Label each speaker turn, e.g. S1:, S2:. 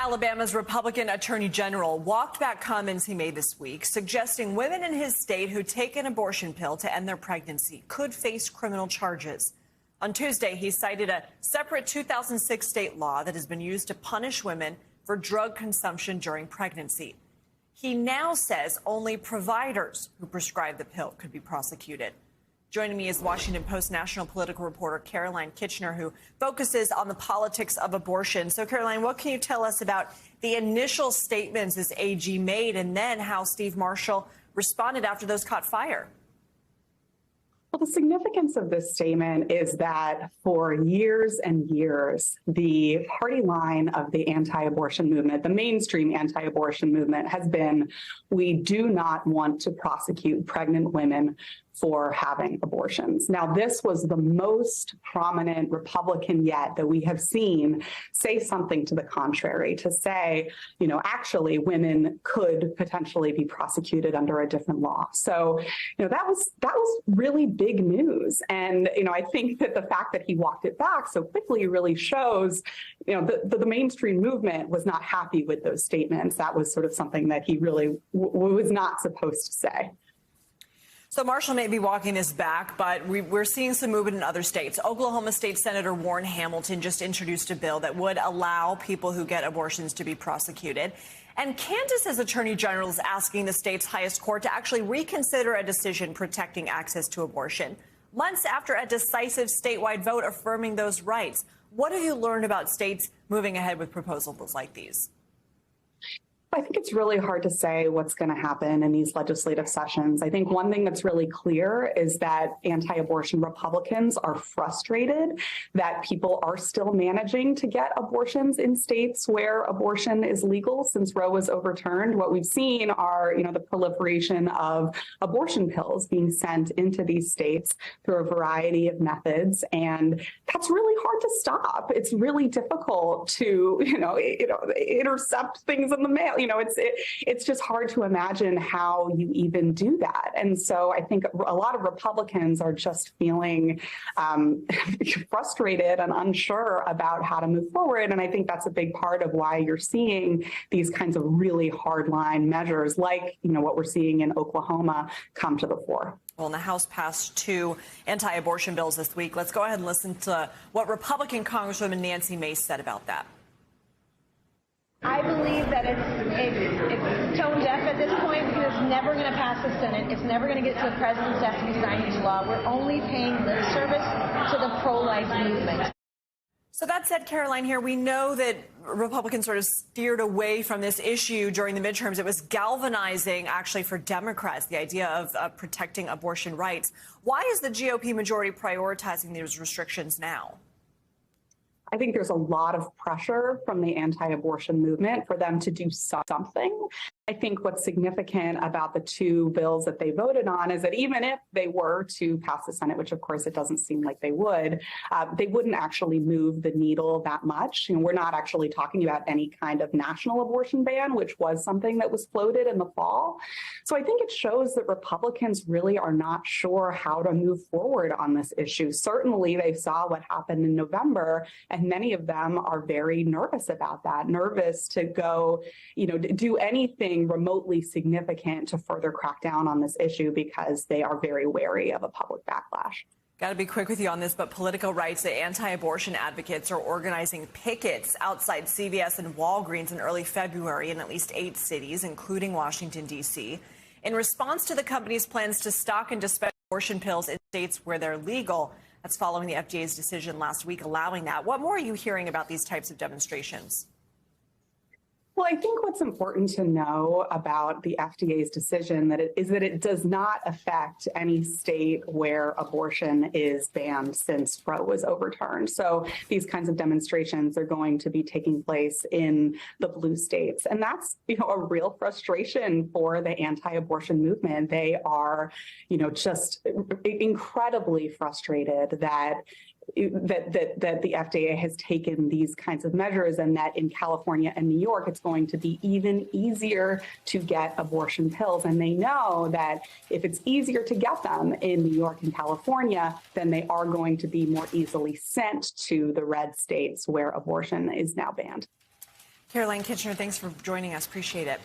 S1: Alabama's Republican Attorney General walked back comments he made this week, suggesting women in his state who take an abortion pill to end their pregnancy could face criminal charges. On Tuesday, he cited a separate 2006 state law that has been used to punish women for drug consumption during pregnancy. He now says only providers who prescribe the pill could be prosecuted. Joining me is Washington Post national political reporter Caroline Kitchener, who focuses on the politics of abortion. So, Caroline, what can you tell us about the initial statements this AG made and then how Steve Marshall responded after those caught fire?
S2: Well, the significance of this statement is that for years and years, the party line of the anti-abortion movement, the mainstream anti-abortion movement, has been, we do not want to prosecute pregnant women for having abortions. Now, this was the most prominent Republican yet that we have seen say something to the contrary, to say, you know, actually women could potentially be prosecuted under a different law. So, you know, that was really big news. And, you know, I think that the fact that he walked it back so quickly really shows, you know, the mainstream movement was not happy with those statements. That was sort of something that he really was not supposed to say.
S1: So Marshall may be walking this back, but we're seeing some movement in other states. Oklahoma State Senator Warren Hamilton just introduced a bill that would allow people who get abortions to be prosecuted. And Kansas, as Attorney General, is asking the state's highest court to actually reconsider a decision protecting access to abortion, months after a decisive statewide vote affirming those rights. What have you learned about states moving ahead with proposals like these?
S2: I think it's really hard to say what's going to happen in these legislative sessions. I think one thing that's really clear is that anti-abortion Republicans are frustrated that people are still managing to get abortions in states where abortion is legal since Roe was overturned. What we've seen are, you know, the proliferation of abortion pills being sent into these states through a variety of methods, and that's really hard to stop. It's really difficult to, intercept things in the mail. You know, it's just hard to imagine how you even do that. And so I think a lot of Republicans are just feeling frustrated and unsure about how to move forward. And I think that's a big part of why you're seeing these kinds of really hardline measures like, you know, what we're seeing in Oklahoma come to the fore.
S1: Well, the House passed 2 anti-abortion bills this week. Let's go ahead and listen to what Republican Congresswoman Nancy Mace said about that.
S3: I believe that it's tone deaf at this point because it's never going to pass the Senate. It's never going to get to the president's desk to be signing into law. We're only paying lip service to the pro-life movement.
S1: So that said, Caroline, here, we know that Republicans sort of steered away from this issue during the midterms. It was galvanizing, actually, for Democrats, the idea of protecting abortion rights. Why is the GOP majority prioritizing these restrictions now?
S2: I think there's a lot of pressure from the anti-abortion movement for them to do something. I think what's significant about the 2 bills that they voted on is that even if they were to pass the Senate, which of course it doesn't seem like they wouldn't actually move the needle that much. You know, we're not actually talking about any kind of national abortion ban, which was something that was floated in the fall. So I think it shows that Republicans really are not sure how to move forward on this issue. Certainly they saw what happened in November, and many of them are very nervous about that, nervous to go, you know, do anything remotely significant to further crack down on this issue because they are very wary of a public backlash.
S1: Got to be quick with you on this, but political rights anti-abortion advocates are organizing pickets outside CVS and Walgreens in early February in at least 8 cities, including Washington, D.C., in response to the company's plans to stock and dispense abortion pills in states where they're legal. That's following the FDA's decision last week allowing that. What more are you hearing about these types of demonstrations?
S2: Well, I think what's important to know about the FDA's decision is that it does not affect any state where abortion is banned since Roe was overturned. So these kinds of demonstrations are going to be taking place in the blue states. And that's, you know, a real frustration for the anti-abortion movement. They are, you know, just incredibly frustrated that the FDA has taken these kinds of measures, and that in California and New York, it's going to be even easier to get abortion pills. And they know that if it's easier to get them in New York and California, then they are going to be more easily sent to the red states where abortion is now banned.
S1: Caroline Kitchener, thanks for joining us. Appreciate it.